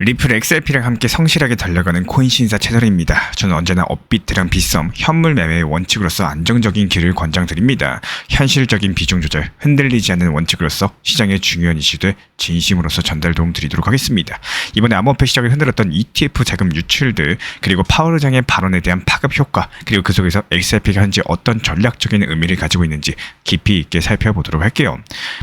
리플 XRP랑 함께 성실하게 달려가는 코인 신사 채널입니다. 저는 언제나 업비트랑 빗썸, 현물 매매의 원칙으로서 안정적인 길을 권장드립니다. 현실적인 비중 조절, 흔들리지 않는 원칙으로서 시장의 중요한 이슈들 진심으로서 전달 도움 드리도록 하겠습니다. 이번에 암호화폐 시장을 흔들었던 ETF 자금 유출들, 그리고 파월 의장의 발언에 대한 파급 효과, 그리고 그 속에서 XRP가 현재 어떤 전략적인 의미를 가지고 있는지 깊이 있게 살펴보도록 할게요.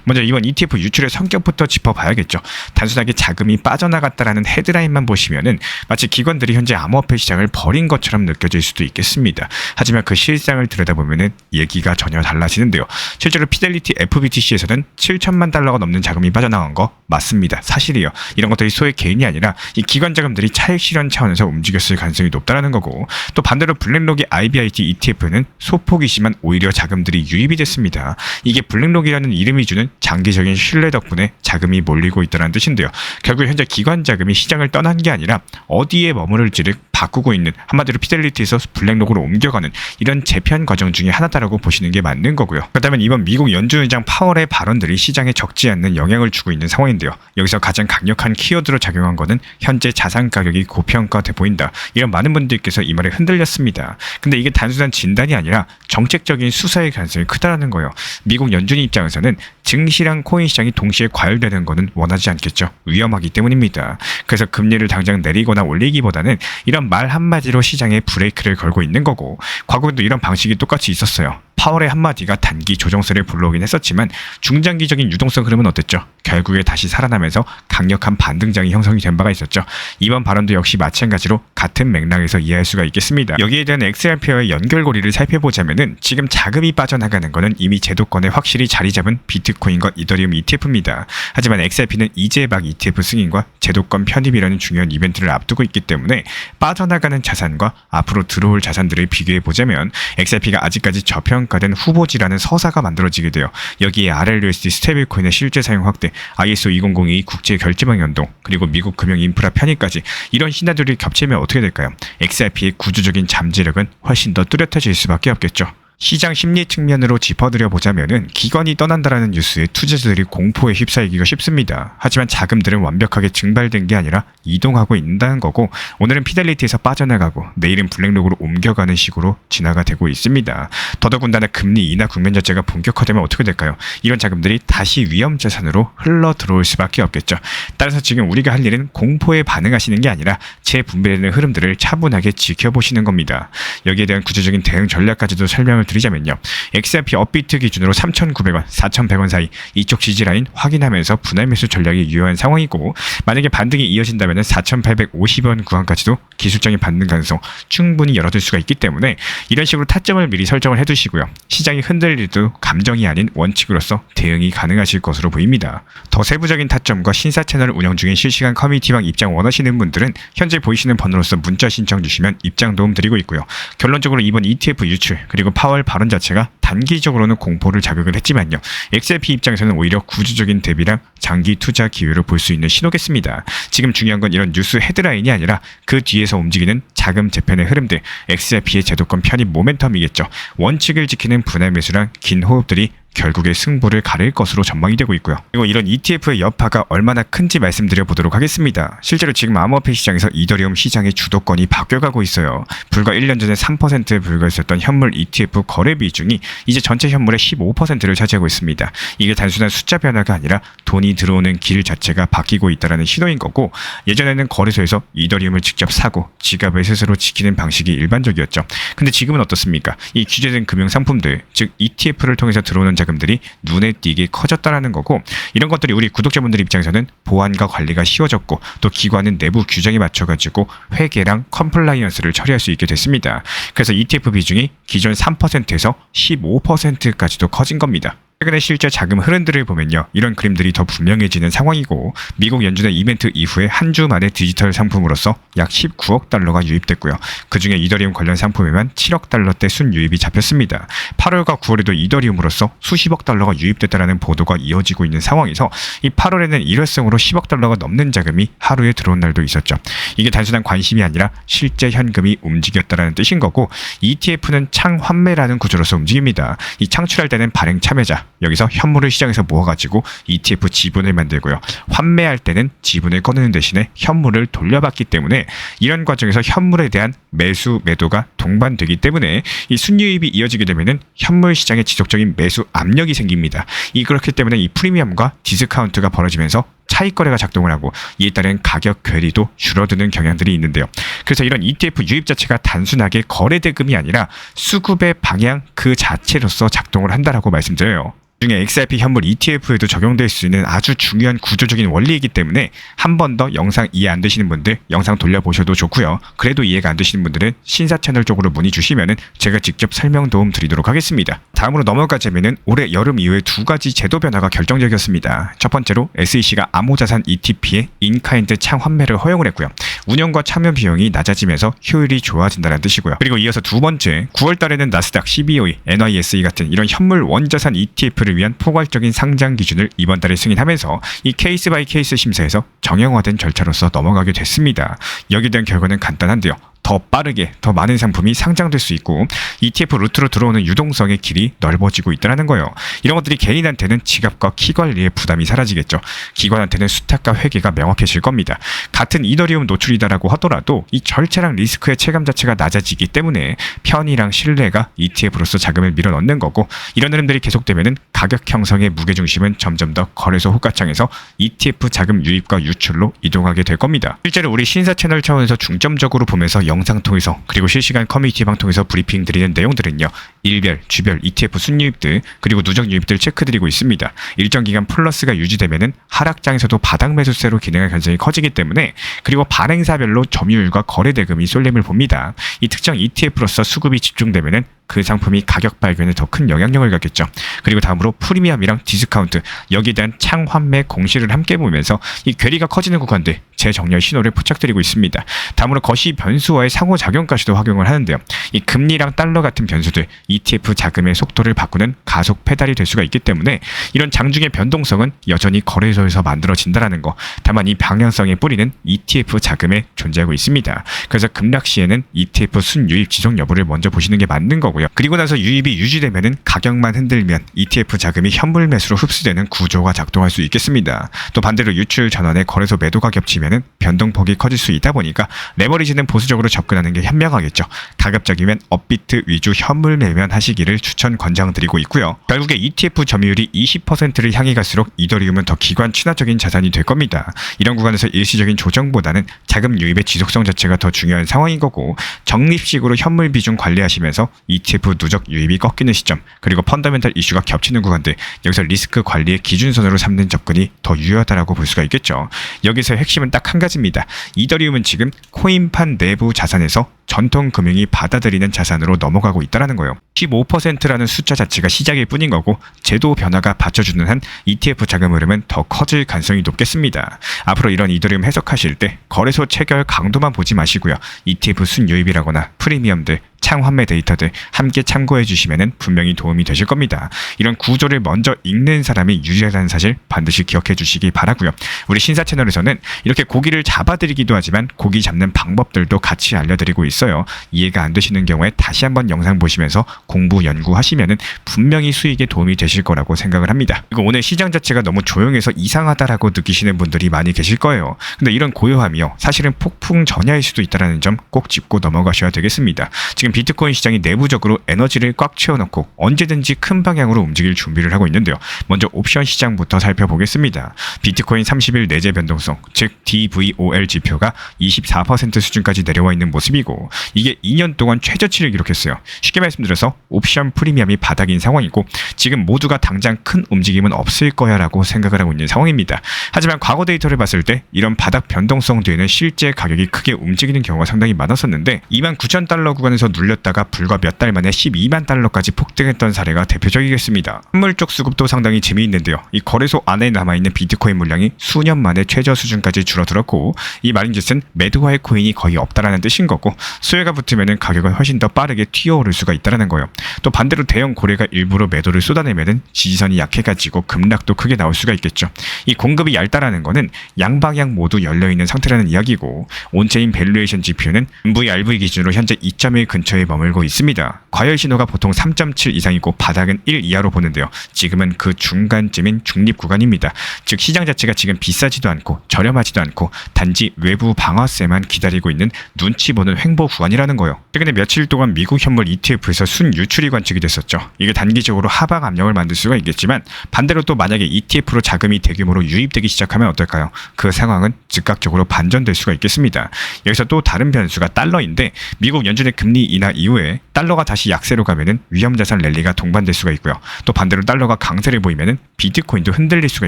먼저 이번 ETF 유출의 성격부터 짚어봐야겠죠. 단순하게 자금이 빠져나갔다라는 헤드라인만 보시면은 마치 기관들이 현재 암호화폐 시장을 버린 것처럼 느껴질 수도 있겠습니다. 하지만 그 실상을 들여다보면은 얘기가 전혀 달라지는데요. 실제로 피델리티 FBTC에서는 7천만 달러가 넘는 자금이 빠져나간 거 맞습니다. 사실이요. 이런 것들이 소액 개인이 아니라 이 기관 자금들이 차익 실현 차원에서 움직였을 가능성이 높다라는 거고, 또 반대로 블랙록의 IBIT ETF는 소폭이지만 오히려 자금들이 유입이 됐습니다. 이게 블랙록이라는 이름이 주는 장기적인 신뢰 덕분에 자금이 몰리고 있다는 뜻인데요. 결국 현재 기관 자금이 시장을 떠난 게 아니라 어디에 머무를지를 바꾸고 있는, 한마디로 피델리티에서 블랙록으로 옮겨가는 이런 재편 과정 중에 하나다라고 보시는 게 맞는 거고요. 그렇다면 이번 미국 연준의장 파월의 발언들이 시장에 적지 않는 영향을 주고 있는 상황인데요. 여기서 가장 강력한 키워드로 작용한 거는 현재 자산 가격이 고평가돼 보인다, 이런 많은 분들께서 이 말에 흔들렸습니다. 근데 이게 단순한 진단이 아니라 정책적인 수사의 가능성이 크다라는 거예요. 미국 연준의 입장에서는 증시랑 코인 시장이 동시에 과열되는 거는 원하지 않겠죠. 위험하기 때문입니다. 그래서 금리를 당장 내리거나 올리기보다는 이런 말 한마디로 시장에 브레이크를 걸고 있는 거고, 과거에도 이런 방식이 똑같이 있었어요. 파월의 한마디가 단기 조정세를 불러오긴 했었지만 중장기적인 유동성 흐름은 어땠죠? 결국에 다시 살아나면서 강력한 반등장이 형성이 된 바가 있었죠. 이번 발언도 역시 마찬가지로 같은 맥락에서 이해할 수가 있겠습니다. 여기에 대한 XRP와의 연결고리를 살펴보자면은 지금 자금이 빠져나가는 것은 이미 제도권에 확실히 자리 잡은 비트코인과 이더리움 ETF입니다. 하지만 XRP는 이제 막 ETF 승인과 제도권 편입이라는 중요한 이벤트를 앞두고 있기 때문에 빠져나가는 자산과 앞으로 들어올 자산들을 비교해보자면 XRP가 아직까지 저평가된 후보지라는 서사가 만들어지게 돼요. 여기에 RLUSD 스테이블코인의 실제 사용 확대, ISO 2002 국제 결제망 연동, 그리고 미국 금융 인프라 편입까지 이런 시나리오들이 겹치면 어떻게 될까요? XRP의 구조적인 잠재력은 훨씬 더 뚜렷해질 수밖에 없겠죠. 시장 심리 측면으로 짚어드려 보자면은 기관이 떠난다라는 뉴스에 투자자들이 공포에 휩싸이기가 쉽습니다. 하지만 자금들은 완벽하게 증발된 게 아니라 이동하고 있다는 거고, 오늘은 피델리티에서 빠져나가고 내일은 블랙록으로 옮겨가는 식으로 진화가 되고 있습니다. 더더군다나 금리 인하 국면 자체가 본격화되면 어떻게 될까요? 이런 자금들이 다시 위험 자산으로 흘러 들어올 수밖에 없겠죠. 따라서 지금 우리가 할 일은 공포에 반응하시는 게 아니라 재분배되는 흐름들을 차분하게 지켜보시는 겁니다. 여기에 대한 구체적인 대응 전략까지도 설명을 드리자면요. XRP 업비트 기준으로 3,900원, 4,100원 사이 이쪽 지지라인 확인하면서 분할 매수 전략이 유효한 상황이고, 만약에 반등이 이어진다면 4,850원 구간까지도 기술적인 반등 가능성 충분히 열어둘 수가 있기 때문에 이런 식으로 타점을 미리 설정을 해두시고요. 시장이 흔들리도 감정이 아닌 원칙으로서 대응이 가능하실 것으로 보입니다. 더 세부적인 타점과 신사 채널을 운영 중인 실시간 커뮤니티방 입장 원하시는 분들은 현재 보이시는 번호로서 문자 신청 주시면 입장 도움 드리고 있고요. 결론적으로 이번 ETF 유출 그리고 파월 발언 자체가 단기적으로는 공포를 자극을 했지만요. XRP 입장에서는 오히려 구조적인 대비랑 장기 투자 기회로 볼 수 있는 신호겠습니다. 지금 중요한 건 이런 뉴스 헤드라인이 아니라 그 뒤에서 움직이는 자금 재편의 흐름들, XRP의 제도권 편입 모멘텀이겠죠. 원칙을 지키는 분할 매수랑 긴 호흡들이 결국에 승부를 가릴 것으로 전망이 되고 있고요. 그리고 이런 ETF의 여파가 얼마나 큰지 말씀드려 보도록 하겠습니다. 실제로 지금 암호화폐 시장에서 이더리움 시장의 주도권이 바뀌어가고 있어요. 불과 1년 전에 3%에 불과했었던 현물 ETF 거래 비중이 이제 전체 현물의 15%를 차지하고 있습니다. 이게 단순한 숫자 변화가 아니라 돈이 들어오는 길 자체가 바뀌고 있다는 신호인 거고, 예전에는 거래소에서 이더리움을 직접 사고 지갑을 스스로 지키는 방식이 일반적이었죠. 근데 지금은 어떻습니까? 이 규제된 금융 상품들, 즉 ETF를 통해서 들어오는 자금들이 눈에 띄게 커졌다라는 거고, 이런 것들이 우리 구독자분들 입장에서는 보안과 관리가 쉬워졌고, 또 기관은 내부 규정에 맞춰가지고 회계랑 컴플라이언스를 처리할 수 있게 됐습니다. 그래서 ETF 비중이 기존 3%에서 15%까지도 커진 겁니다. 최근에 실제 자금 흐름들을 보면요, 이런 그림들이 더 분명해지는 상황이고, 미국 연준의 이벤트 이후에 한 주 만에 디지털 상품으로서 약 19억 달러가 유입됐고요. 그중에 이더리움 관련 상품에만 7억 달러대 순유입이 잡혔습니다. 8월과 9월에도 이더리움으로서 수십억 달러가 유입됐다는 보도가 이어지고 있는 상황에서 이 8월에는 일회성으로 10억 달러가 넘는 자금이 하루에 들어온 날도 있었죠. 이게 단순한 관심이 아니라 실제 현금이 움직였다는 뜻인 거고, ETF는 창환매라는 구조로서 움직입니다. 이 창출할 때는 발행 참여자, 여기서 현물을 시장에서 모아가지고 ETF 지분을 만들고요. 환매할 때는 지분을 꺼내는 대신에 현물을 돌려받기 때문에 이런 과정에서 현물에 대한 매수 매도가 동반되기 때문에 이 순유입이 이어지게 되면은 현물 시장에 지속적인 매수 압력이 생깁니다. 그렇기 때문에 이 프리미엄과 디스카운트가 벌어지면서 차익거래가 작동을 하고 이에 따른 가격 괴리도 줄어드는 경향들이 있는데요. 그래서 이런 ETF 유입 자체가 단순하게 거래 대금이 아니라 수급의 방향 그 자체로서 작동을 한다라고 말씀드려요. 중에 XRP 현물 ETF에도 적용될 수 있는 아주 중요한 구조적인 원리이기 때문에 한 번 더 영상 이해 안 되시는 분들 영상 돌려보셔도 좋고요. 그래도 이해가 안 되시는 분들은 신사 채널 쪽으로 문의 주시면은 제가 직접 설명 도움 드리도록 하겠습니다. 다음으로 넘어가자면은 올해 여름 이후에 두 가지 제도 변화가 결정적이었습니다. 첫 번째로 SEC가 암호자산 ETP의 인카인드 창 환매를 허용을 했고요. 운영과 참여 비용이 낮아지면서 효율이 좋아진다는 뜻이고요. 그리고 이어서 두 번째, 9월 달에는 나스닥, CBOE, NYSE 같은 이런 현물 원자산 ETF를 위한 포괄적인 상장 기준을 이번 달에 승인하면서 이 케이스 바이 케이스 심사에서 정형화된 절차로서 넘어가게 됐습니다. 여기에 대한 결과는 간단한데요. 더 빠르게 더 많은 상품이 상장될 수 있고 ETF 루트로 들어오는 유동성의 길이 넓어지고 있다는 거예요. 이런 것들이 개인한테는 지갑과 키 관리의 부담이 사라지겠죠. 기관한테는 수탁과 회계가 명확해질 겁니다. 같은 이더리움 노출이다라고 하더라도 이 절차랑 리스크의 체감 자체가 낮아지기 때문에 편의랑 신뢰가 ETF로서 자금을 밀어넣는 거고 이런 흐름들이 계속되면은 가격 형성의 무게중심은 점점 더 거래소 호가창에서 ETF 자금 유입과 유출로 이동하게 될 겁니다. 실제로 우리 신사 채널 차원에서 중점적으로 보면서 영상 통해서 그리고 실시간 커뮤니티 방 통해서 브리핑 드리는 내용들은요. 일별, 주별, ETF 순유입들 그리고 누적 유입들 체크드리고 있습니다. 일정 기간 플러스가 유지되면은 하락장에서도 바닥 매수세로 기능할 가능성이 커지기 때문에 그리고 발행사별로 점유율과 거래 대금이 쏠림을 봅니다. 이 특정 ETF로서 수급이 집중되면은 그 상품이 가격 발견에 더 큰 영향력을 갖겠죠. 그리고 다음으로 프리미엄이랑 디스카운트 여기에 대한 창 환매 공시를 함께 보면서 이 괴리가 커지는 구간들 재정렬 신호를 포착드리고 있습니다. 다음으로 거시 변수와의 상호작용까지도 활용을 하는데요. 이 금리랑 달러 같은 변수들 ETF 자금의 속도를 바꾸는 가속 페달이 될 수가 있기 때문에 이런 장중의 변동성은 여전히 거래소에서 만들어진다라는 거. 다만 이 방향성의 뿌리는 ETF 자금에 존재하고 있습니다. 그래서 급락 시에는 ETF 순유입 지속 여부를 먼저 보시는 게 맞는 거고요. 그리고 나서 유입이 유지되면은 가격만 흔들면 ETF 자금이 현물 매수로 흡수되는 구조가 작동할 수 있겠습니다. 또 반대로 유출 전환에 거래소 매도가 겹치면은 변동폭이 커질 수 있다 보니까 레버리지는 보수적으로 접근하는 게 현명하겠죠. 가급적이면 업비트 위주 현물 매면 하시기를 추천 권장드리고 있고요. 결국에 ETF 점유율이 20%를 향해 갈수록 이더리움은 더 기관 친화적인 자산이 될 겁니다. 이런 구간에서 일시적인 조정보다는 자금 유입의 지속성 자체가 더 중요한 상황인 거고 적립식으로 현물 비중 관리하시면서 ETF 누적 유입이 꺾이는 시점 그리고 펀더멘탈 이슈가 겹치는 구간들 여기서 리스크 관리의 기준선으로 삼는 접근이 더 유효하다라고 볼 수가 있겠죠. 여기서 핵심은 딱 한 가지입니다. 이더리움은 지금 코인판 내부 자산에서 전통 금융이 받아들이는 자산으로 넘어가고 있다는 거예요. 15%라는 숫자 자체가 시작일 뿐인 거고 제도 변화가 받쳐주는 한 ETF 자금 흐름은 더 커질 가능성이 높겠습니다. 앞으로 이런 이더리움 해석하실 때 거래소 체결 강도만 보지 마시고요. ETF 순유입이라거나 프리미엄들 창 환매 데이터들 함께 참고해 주시면 분명히 도움이 되실 겁니다. 이런 구조를 먼저 읽는 사람이 유리하다는 사실 반드시 기억해 주시기 바라고요. 우리 신사 채널에서는 이렇게 고기를 잡아드리기도 하지만 고기 잡는 방법들도 같이 알려드리고 있어요. 이해가 안 되시는 경우에 다시 한번 영상 보시면서 공부 연구하시면 분명히 수익에 도움이 되실 거라고 생각을 합니다. 그리고 오늘 시장 자체가 너무 조용해서 이상하다라고 느끼시는 분들이 많이 계실 거예요. 근데 이런 고요함이요. 사실은 폭풍 전야일 수도 있다는 점 꼭 짚고 넘어가셔야 되겠습니다. 지금 비트코인 시장이 내부적으로 에너지를 꽉 채워넣고 언제든지 큰 방향으로 움직일 준비를 하고 있는데요. 먼저 옵션 시장부터 살펴보겠습니다. 비트코인 30일 내재 변동성, 즉 DVOL 지표가 24% 수준까지 내려와 있는 모습이고 이게 2년 동안 최저치를 기록했어요. 쉽게 말씀드려서 옵션 프리미엄이 바닥인 상황이고 지금 모두가 당장 큰 움직임은 없을 거야 라고 생각을 하고 있는 상황입니다. 하지만 과거 데이터를 봤을 때 이런 바닥 변동성 뒤에는 실제 가격이 크게 움직이는 경우가 상당히 많았었는데 29,000달러 구간에서 눌렸다가 불과 몇 달 만에 12만 달러까지 폭등했던 사례가 대표적이겠습니다. 현물 쪽 수급도 상당히 재미있는데요. 이 거래소 안에 남아있는 비트코인 물량이 수년 만에 최저 수준까지 줄어들었고 이 말인즉슨 매도할 코인이 거의 없다라는 뜻인 거고 수요가 붙으면 가격은 훨씬 더 빠르게 튀어오를 수가 있다는 거예요. 또 반대로 대형 고래가 일부러 매도를 쏟아내면 지지선이 약해가지고 급락도 크게 나올 수가 있겠죠. 이 공급이 얇다라는 거는 양방향 모두 열려있는 상태라는 이야기고, 온체인 밸류에이션 지표는 MVRV 기준으로 현재 2.1 근처에 머물고 있습니다. 과열 신호가 보통 3.7 이상이고 바닥은 1 이하로 보는데요. 지금은 그 중간쯤인 중립 구간입니다. 즉 시장 자체가 지금 비싸지도 않고 저렴하지도 않고 단지 외부 방아쇠만 기다리고 있는 눈치 보는 횡보 구간이라는 거예요. 최근에 며칠 동안 미국 현물 ETF에서 순유출이 관측이 됐었죠. 이게 단기적으로 하방 압력을 만들 수가 있겠지만, 반대로 또 만약에 ETF로 자금이 대규모로 유입되기 시작하면 어떨까요? 그 상황은 즉각적으로 반전될 수가 있겠습니다. 여기서 또 다른 변수가 달러인데, 미국 연준의 금리 인하 이후에 달러가 다시 약세로 가면은 위험자산 랠리가 동반될 수가 있고요. 또 반대로 달러가 강세를 보이면은 비트코인도 흔들릴 수가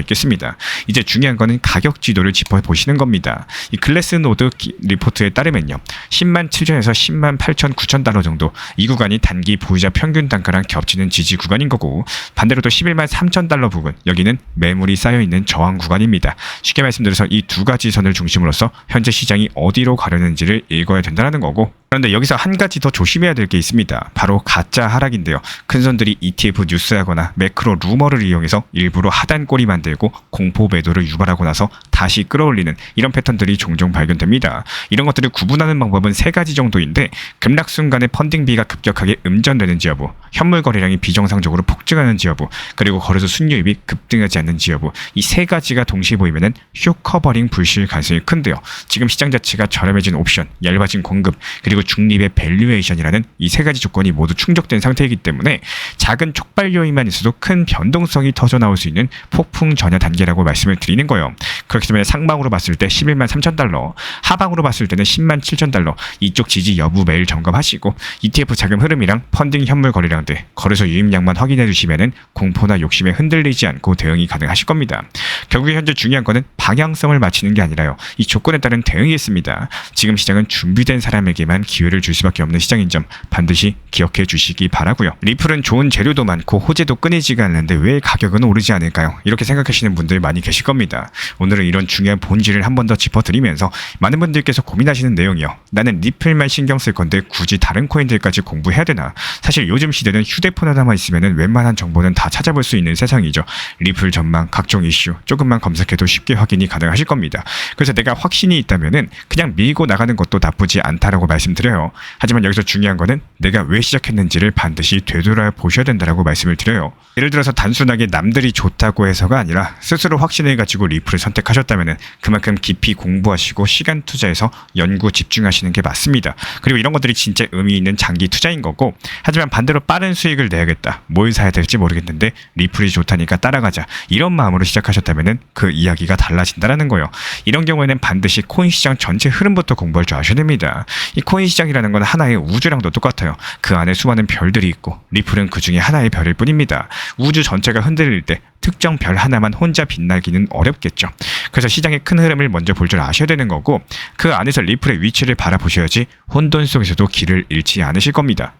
있겠습니다. 이제 중요한 거는 가격 지도를 짚어보시는 겁니다. 이 글래스노드 리포트에 따르면요, 10만 7천에서 10만 8천 9천 달러 정도, 이 구간이 단기 보유자 평균 단가랑 겹치는 지지 구간인 거고, 반대로 또 11만 3천 달러 부근, 여기는 매물이 쌓여있는 저항 구간입니다. 쉽게 말씀드려서 이 두 가지 선을 중심으로서 현재 시장이 어디로 가려는지를 읽어야 된다는 거고, 그런데 여기서 한 가지 더 조심해야 될 게 있습니다. 바로 가짜 하락인데요. 큰손들이 ETF 뉴스하거나 매크로 루머를 이용해서 일부러 하단꼬리 만들고 공포 매도를 유발하고 나서 다시 끌어올리는 이런 패턴들이 종종 발견됩니다. 이런 것들을 구분하는 방법은 세 가지 정도인데, 급락 순간에 펀딩비가 급격하게 음전되는지 여부, 현물 거래량이 비정상적으로 폭증하는지 여부, 그리고 거래소 순유입이 급등하지 않는지 여부, 이 세 가지가 동시에 보이면은 쇼커버링 불실 가능성이 큰데요. 지금 시장 자체가 저렴해진 옵션, 얇아진 공급, 그리고 중립의 밸류에이션이라는 이 세 가지 조건이 모두 충족된 상태이기 때문에 작은 촉발 요인만 있어도 큰 변동성이 터져 나올 수 있는 폭풍 전야 단계라고 말씀을 드리는 거예요. 그렇기 때문에 상방으로 봤을 때 11만 3천 달러, 하방으로 봤을 때는 10만 7천 달러, 이쪽 지지 여부 매일 점검하시고 ETF 자금 흐름이랑 펀딩 현물 거래량 등 거래소 유입량만 확인해 주시면은 공포나 욕심에 흔들리지 않고 대응이 가능하실 겁니다. 결국에 현재 중요한 거는 방향성을 맞추는 게 아니라요, 이 조건에 따른 대응이 있습니다. 지금 시장은 준비된 사람에게만 기회를 줄 수밖에 없는 시장인 점 반드시 기억해 주시기 바라고요. 리플은 좋은 재료도 많고 호재도 끊이지가 않는데 왜 가격은 오르지 않을까요? 이렇게 생각하시는 분들 많이 계실 겁니다. 오늘은 이런 중요한 본질을 한 번 더 짚어드리면서 많은 분들께서 고민하시는 내용이요, 나는 리플만 신경 쓸 건데 굳이 다른 코인들까지 공부해야 되나? 사실 요즘 시대는 휴대폰 하나만 있으면 웬만한 정보는 다 찾아볼 수 있는 세상이죠. 리플 전망, 각종 이슈 조금만 검색해도 쉽게 확인이 가능하실 겁니다. 그래서 내가 확신이 있다면은 그냥 밀고 나가는 것도 나쁘지 않다라고 말씀드려요. 하지만 여기서 중요한 거는 내가 왜 시작했는지를 반드시 되돌아 보셔야 된다라고 말씀을 드려요. 예를 들어서 단순하게 남들이 좋다고 해서가 아니라 스스로 확신해가지고 리플을 선택하셨다면은 그만큼 깊이 공부하시고 시간 투자해서 연구 집중하시는 게 맞습니다. 그리고 이런 것들이 진짜 의미 있는 장기 투자인 거고, 하지만 반대로 빠른 수익을 내야겠다, 뭘 사야 될지 모르겠는데 리플이 좋다니까 따라가자, 이런 마음으로 시작하셨다면은 그 이야기가 달라진다라는 거예요. 이런 경우에는 반드시 코인 시장 전체 흐름부터 공부할 줄 아셔야 됩니다. 이 코인 시장이라는 건 하나의 우주랑도 똑같아요. 그 안에 수많은 별들이 있고 리플은 그 중에 하나의 별일 뿐입니다. 우주 전체가 흔들릴 때 특정 별 하나만 혼자 빛나기는 어렵겠죠. 그래서 시장의 큰 흐름을 먼저 볼 줄 아셔야 되는 거고, 그 안에서 리플의 위치를 바라보셔야지 혼돈 속에서도 길을 잃지 않으실 겁니다.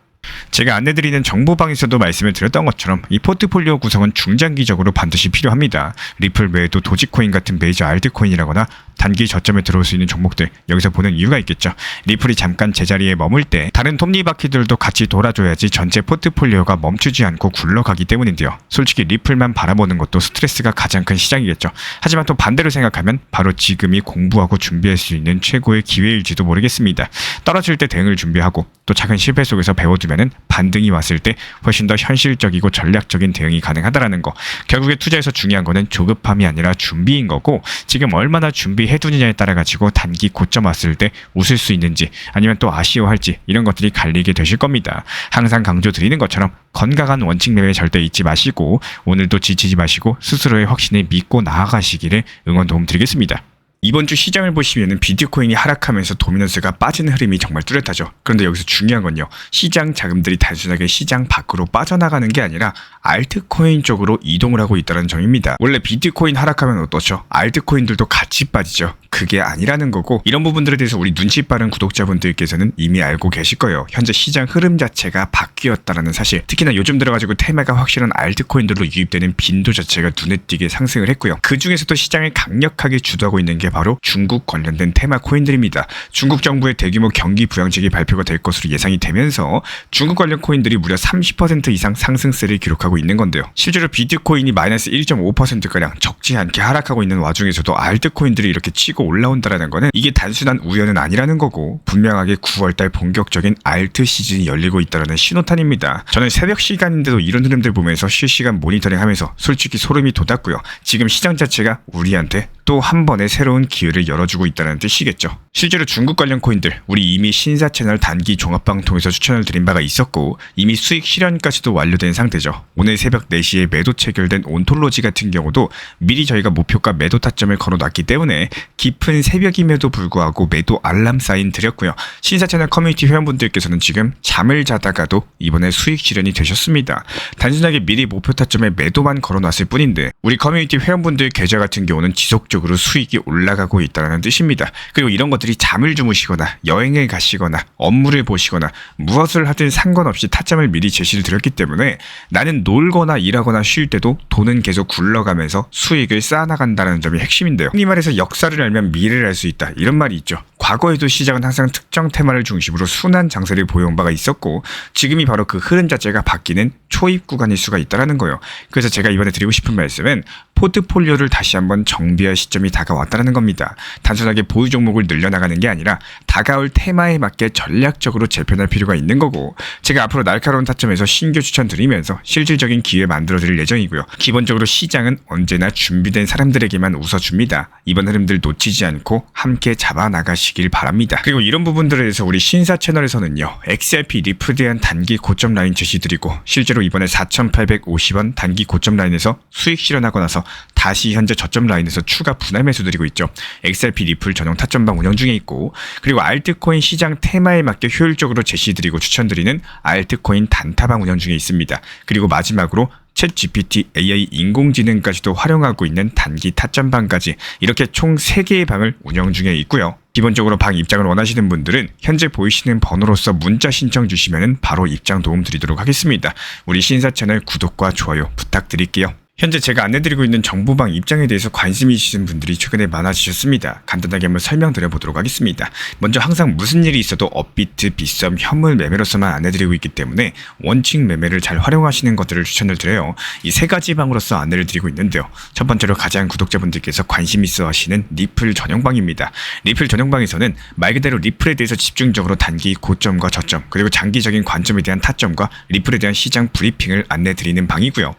제가 안내드리는 정보방에서도 말씀을 드렸던 것처럼 이 포트폴리오 구성은 중장기적으로 반드시 필요합니다. 리플 외에도 도지코인 같은 메이저 알트코인이라거나 단기 저점에 들어올 수 있는 종목들, 여기서 보는 이유가 있겠죠. 리플이 잠깐 제자리에 머물 때 다른 톱니바퀴들도 같이 돌아줘야지 전체 포트폴리오가 멈추지 않고 굴러가기 때문인데요. 솔직히 리플만 바라보는 것도 스트레스가 가장 큰 시장이겠죠. 하지만 또 반대로 생각하면 바로 지금이 공부하고 준비할 수 있는 최고의 기회일지도 모르겠습니다. 떨어질 때 대응을 준비하고 또 작은 실패 속에서 배워두면은 반등이 왔을 때 훨씬 더 현실적이고 전략적인 대응이 가능하다라는 거. 결국에 투자에서 중요한 거는 조급함이 아니라 준비인 거고, 지금 얼마나 준비해두느냐에 따라 가지고 단기 고점 왔을 때 웃을 수 있는지 아니면 또 아쉬워할지 이런 것들이 갈리게 되실 겁니다. 항상 강조드리는 것처럼 건강한 원칙 매매 절대 잊지 마시고, 오늘도 지치지 마시고 스스로의 확신에 믿고 나아가시기를 응원 도움 드리겠습니다. 이번 주 시장을 보시면 비트코인이 하락하면서 도미넌스가 빠지는 흐름이 정말 뚜렷하죠. 그런데 여기서 중요한 건요, 시장 자금들이 단순하게 시장 밖으로 빠져나가는 게 아니라 알트코인 쪽으로 이동을 하고 있다는 점입니다. 원래 비트코인 하락하면 어떻죠? 알트코인들도 같이 빠지죠. 그게 아니라는 거고, 이런 부분들에 대해서 우리 눈치 빠른 구독자분들께서는 이미 알고 계실 거예요. 현재 시장 흐름 자체가 바뀌었다라는 사실. 특히나 요즘 들어가지고 테마가 확실한 알트코인들로 유입되는 빈도 자체가 눈에 띄게 상승을 했고요. 그 중에서도 시장을 강력하게 주도하고 있는 게 게 바로 중국 관련된 테마 코인들입니다. 중국 정부의 대규모 경기 부양책이 발표가 될 것으로 예상이 되면서 중국 관련 코인들이 무려 30% 이상 상승세를 기록하고 있는 건데요. 실제로 비트코인이 마이너스 1.5%가량 적지 않게 하락하고 있는 와중에서도 알트코인들이 이렇게 치고 올라온다는 거는 이게 단순한 우연은 아니라는 거고 분명하게 9월달 본격적인 알트 시즌이 열리고 있다는 신호탄입니다. 저는 새벽 시간인데도 이런 흐름들 보면서 실시간 모니터링하면서 솔직히 소름이 돋았고요. 지금 시장 자체가 우리한테 또 한 번의 새로운 기회를 열어주고 있다는 뜻이겠죠. 실제로 중국 관련 코인들 우리 이미 신사 채널 단기 종합방통에서 추천을 드린 바가 있었고 이미 수익 실현까지도 완료된 상태죠. 오늘 새벽 4시에 매도 체결된 온톨로지 같은 경우도 미리 저희가 목표가 매도 타점을 걸어놨기 때문에 깊은 새벽임에도 불구하고 매도 알람 사인 드렸고요. 신사 채널 커뮤니티 회원분들께서는 지금 잠을 자다가도 이번에 수익 실현이 되셨습니다. 단순하게 미리 목표 타점에 매도만 걸어놨을 뿐인데 우리 커뮤니티 회원분들 계좌 같은 경우는 지속적으로 수익이 올라가고 있다는 뜻입니다. 그리고 이런 것들이 잠을 주무시거나 여행을 가시거나 업무를 보시거나 무엇을 하든 상관없이 타점을 미리 제시를 드렸기 때문에 나는 놀거나 일하거나 쉴 때도 돈은 계속 굴러가면서 수익을 쌓아나간다는 점이 핵심인데요. 흔히 말해서 역사를 알면 미래를 알 수 있다 이런 말이 있죠. 과거에도 시장은 항상 특정 테마를 중심으로 순환 장세를 보여온 바가 있었고 지금이 바로 그 흐름 자체가 바뀌는 초입 구간일 수가 있다는 거예요. 그래서 제가 이번에 드리고 싶은 말씀은 포트폴리오를 다시 한번 정비할 시점이 다가왔다는 겁니다. 단순하게 보유 종목을 늘려나가는 게 아니라 다가올 테마에 맞게 전략적으로 재편할 필요가 있는 거고 제가 앞으로 날카로운 타점에서 신규 추천드리면서 실질적인 기회 만들어드릴 예정이고요. 기본적으로 시장은 언제나 준비된 사람들에게만 웃어줍니다. 이번 흐름들 놓치지 않고 함께 잡아나가시길 바랍니다. 그리고 이런 부분들에 대해서 우리 신사 채널에서는요. XRP 리플에 대한 단기 고점 라인 제시드리고 실제로 이번에 4,850원 단기 고점 라인에서 수익 실현하고 나서 다시 현재 저점 라인에서 추가 분할 매수 드리고 있죠. XRP 리플 전용 타점방 운영 중에 있고 그리고 알트코인 시장 테마에 맞게 효율적으로 제시드리고 추천드리는 알트코인 단타방 운영 중에 있습니다. 그리고 마지막으로 챗 GPT AI 인공지능까지도 활용하고 있는 단기 타점방까지 이렇게 총 3개의 방을 운영 중에 있고요. 기본적으로 방 입장을 원하시는 분들은 현재 보이시는 번호로서 문자 신청 주시면 바로 입장 도움 드리도록 하겠습니다. 우리 신사 채널 구독과 좋아요 부탁드릴게요. 현재 제가 안내드리고 있는 정보방 입장에 대해서 관심이 있으신 분들이 최근에 많아지셨습니다. 간단하게 한번 설명드려 보도록 하겠습니다. 먼저 항상 무슨 일이 있어도 업비트, 빗썸, 현물 매매로서만 안내드리고 있기 때문에 원칙 매매를 잘 활용하시는 것들을 추천을 드려요. 이 3가지 방으로서 안내를 드리고 있는데요. 첫 번째로 가장 구독자분들께서 관심 있어 하시는 리플 전용방입니다. 리플 전용방에서는 말 그대로 리플에 대해서 집중적으로 단기 고점과 저점 그리고 장기적인 관점에 대한 타점과 리플에 대한 시장 브리핑을 안내드리는 방이고요.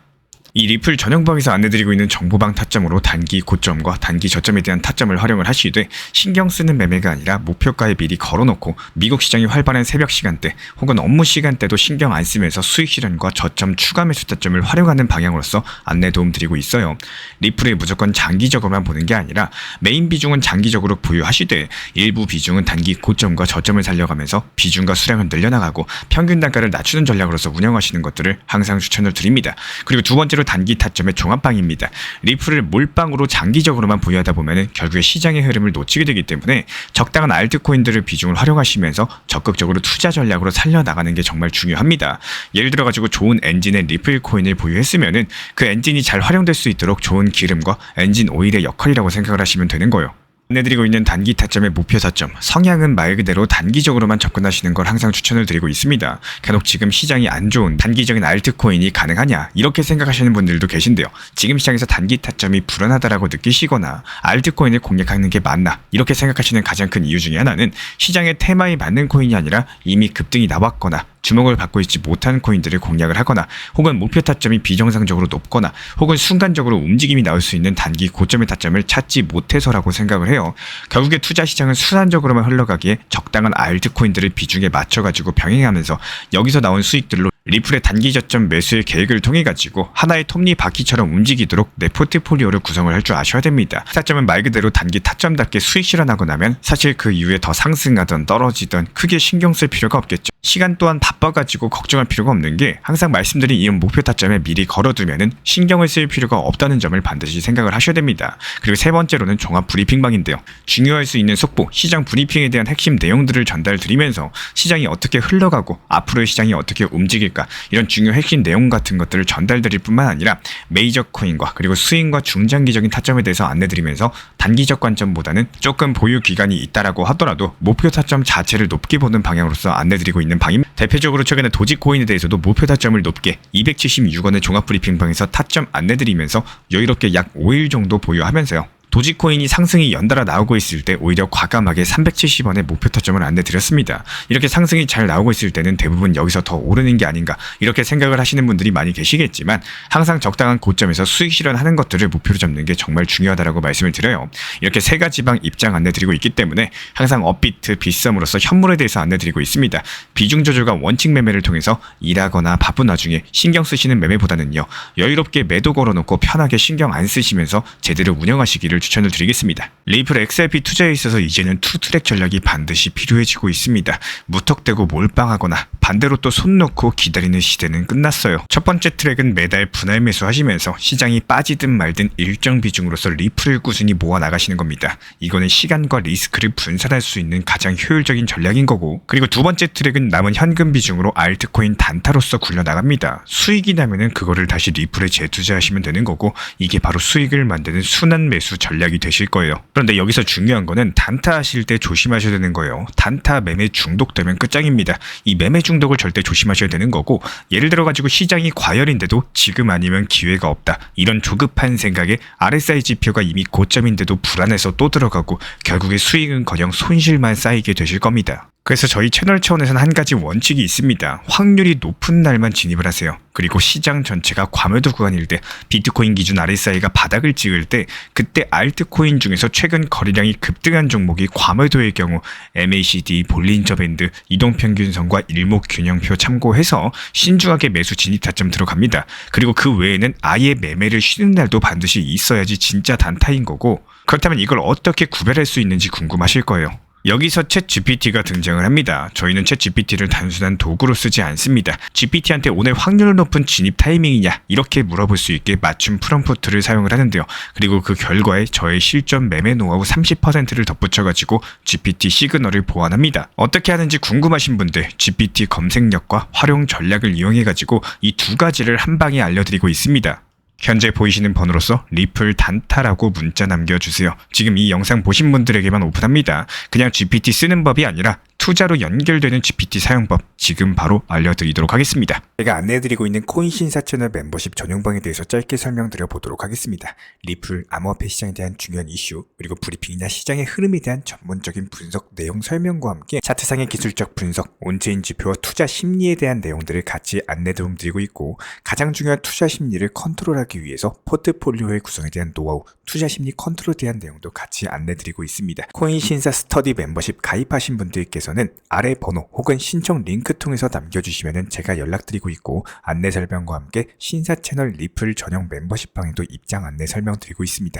이 리플 전용방에서 안내드리고 있는 정보방 타점으로 단기 고점과 단기 저점에 대한 타점을 활용을 하시되 신경 쓰는 매매가 아니라 목표가에 미리 걸어놓고 미국 시장이 활발한 새벽 시간대 혹은 업무 시간대도 신경 안 쓰면서 수익 실현과 저점 추가 매수 타점을 활용하는 방향으로서 안내 도움 드리고 있어요. 리플을 무조건 장기적으로만 보는 게 아니라 메인 비중은 장기적으로 보유하시되 일부 비중은 단기 고점과 저점을 살려가면서 비중과 수량을 늘려나가고 평균 단가를 낮추는 전략으로서 운영하시는 것들을 항상 추천을 드립니다. 그리고 두 번째로 단기 타점의 종합방입니다. 리플을 몰빵으로 장기적으로만 보유하다 보면 결국에 시장의 흐름을 놓치게 되기 때문에 적당한 알트코인들을 비중을 활용하시면서 적극적으로 투자 전략으로 살려나가는 게 정말 중요합니다. 예를 들어가지고 좋은 엔진의 리플 코인을 보유했으면 그 엔진이 잘 활용될 수 있도록 좋은 기름과 엔진 오일의 역할이라고 생각을 하시면 되는 거예요. 안내드리고 있는 단기 타점의 목표 타점, 성향은 말 그대로 단기적으로만 접근하시는 걸 항상 추천을 드리고 있습니다. 간혹 지금 시장이 안 좋은 단기적인 알트코인이 가능하냐 이렇게 생각하시는 분들도 계신데요. 지금 시장에서 단기 타점이 불안하다라고 느끼시거나 알트코인을 공략하는 게 맞나 이렇게 생각하시는 가장 큰 이유 중에 하나는 시장의 테마에 맞는 코인이 아니라 이미 급등이 나왔거나 주목을 받고 있지 못한 코인들을 공략을 하거나 혹은 목표 타점이 비정상적으로 높거나 혹은 순간적으로 움직임이 나올 수 있는 단기 고점의 타점을 찾지 못해서라고 생각을 해요. 결국에 투자 시장은 순환적으로만 흘러가기에 적당한 알트코인들을 비중에 맞춰가지고 병행하면서 여기서 나온 수익들로 리플의 단기 저점 매수의 계획을 통해 가지고 하나의 톱니바퀴처럼 움직이도록 내 포트폴리오를 구성을 할 줄 아셔야 됩니다. 타점은 말 그대로 단기 타점답게 수익 실현하고 나면 사실 그 이후에 더 상승하던 떨어지던 크게 신경 쓸 필요가 없겠죠. 시간 또한 바빠가지고 걱정할 필요가 없는 게 항상 말씀드린 이런 목표 타점에 미리 걸어두면은 신경을 쓸 필요가 없다는 점을 반드시 생각을 하셔야 됩니다. 그리고 세 번째로는 종합 브리핑방인데요. 중요할 수 있는 속보, 시장 브리핑에 대한 핵심 내용들을 전달드리면서 시장이 어떻게 흘러가고 앞으로의 시장이 어떻게 움직일까 무엇인가 이런 중요 핵심 내용 같은 것들을 전달드릴 뿐만 아니라 메이저 코인과 그리고 스윙과 중장기적인 타점에 대해서 안내드리면서 단기적 관점보다는 조금 보유 기간이 있다라고 하더라도 목표 타점 자체를 높게 보는 방향으로서 안내드리고 있는 방입니다. 대표적으로 최근에 도지코인에 대해서도 목표 타점을 높게 276원의 종합브리핑방에서 타점 안내드리면서 여유롭게 약 5일 정도 보유하면서요. 도지코인이 상승이 연달아 나오고 있을 때 오히려 과감하게 370원의 목표 타점을 안내드렸습니다. 이렇게 상승이 잘 나오고 있을 때는 대부분 여기서 더 오르는 게 아닌가 이렇게 생각을 하시는 분들이 많이 계시겠지만 항상 적당한 고점에서 수익 실현하는 것들을 목표로 잡는 게 정말 중요하다고 말씀을 드려요. 이렇게 세 가지 방 입장 안내드리고 있기 때문에 항상 업비트, 빗썸으로서 현물에 대해서 안내드리고 있습니다. 비중 조절과 원칙 매매를 통해서 일하거나 바쁜 와중에 신경 쓰시는 매매보다는요. 여유롭게 매도 걸어놓고 편하게 신경 안 쓰시면서 제대로 운영하시기를 추천을 드리겠습니다. 리플 XRP 투자에 있어서 이제는 투트랙 전략이 반드시 필요해지고 있습니다. 무턱대고 몰빵하거나 반대로 또 손 놓고 기다리는 시대는 끝났어요. 첫 번째 트랙은 매달 분할 매수하시면서 시장이 빠지든 말든 일정 비중으로서 리플을 꾸준히 모아 나가시는 겁니다. 이거는 시간과 리스크를 분산할 수 있는 가장 효율적인 전략인 거고, 그리고 두 번째 트랙은 남은 현금 비중으로 알트코인 단타로서 굴려나갑니다. 수익이 나면은 그거를 다시 리플에 재투자하시면 되는 거고, 이게 바로 수익을 만드는 순환 매수 전략이 되실 거예요. 그런데 여기서 중요한 거는 단타 하실 때 조심하셔야 되는 거예요. 단타 매매 중독되면 끝장입니다. 이 매매 중독을 절대 조심하셔야 되는 거고, 예를 들어 가지고 시장이 과열인데도 지금 아니면 기회가 없다, 이런 조급한 생각에 RSI 지표가 이미 고점인데도 불안해서 또 들어가고 결국에 수익은커녕 손실만 쌓이게 되실 겁니다. 그래서 저희 채널 차원에서는 한 가지 원칙이 있습니다. 확률이 높은 날만 진입을 하세요. 그리고 시장 전체가 과매도 구간일 때, 비트코인 기준 RSI가 바닥을 찍을 때, 그때 알트코인 중에서 최근 거래량이 급등한 종목이 과매도의 경우 MACD, 볼린저 밴드, 이동평균선과 일목균형표 참고해서 신중하게 매수 진입 타점 들어갑니다. 그리고 그 외에는 아예 매매를 쉬는 날도 반드시 있어야지 진짜 단타인 거고, 그렇다면 이걸 어떻게 구별할 수 있는지 궁금하실 거예요. 여기서 챗GPT가 등장을 합니다. 저희는 챗GPT를 단순한 도구로 쓰지 않습니다. GPT한테 오늘 확률 높은 진입 타이밍이냐 이렇게 물어볼 수 있게 맞춤 프롬프트를 사용을 하는데요. 그리고 그 결과에 저의 실전 매매 노하우 30%를 덧붙여가지고 GPT 시그널을 보완합니다. 어떻게 하는지 궁금하신 분들 GPT 검색력과 활용 전략을 이용해가지고 이 두 가지를 한 방에 알려드리고 있습니다. 현재 보이시는 번호로서 리플 단타라고 문자 남겨주세요. 지금 이 영상 보신 분들에게만 오픈합니다. 그냥 GPT 쓰는 법이 아니라 투자로 연결되는 GPT 사용법 지금 바로 알려드리도록 하겠습니다. 제가 안내해드리고 있는 코인 신사 채널 멤버십 전용방에 대해서 짧게 설명드려 보도록 하겠습니다. 리플, 암호화폐 시장에 대한 중요한 이슈, 그리고 브리핑이나 시장의 흐름에 대한 전문적인 분석 내용 설명과 함께 차트상의 기술적 분석, 온체인 지표와 투자 심리에 대한 내용들을 같이 안내 도움드리고 있고, 가장 중요한 투자 심리를 컨트롤하기 위해서 포트폴리오의 구성에 대한 노하우, 투자 심리 컨트롤에 대한 내용도 같이 안내드리고 있습니다. 코인 신사 스터디 멤버십 가입하신 분들께서는 아래 번호 혹은 신청 링크 통해서 남겨주시면 제가 연락드리고 있고, 안내 설명과 함께 신사 채널 리플 전용 멤버십 방에도 입장 안내 설명드리고 있습니다.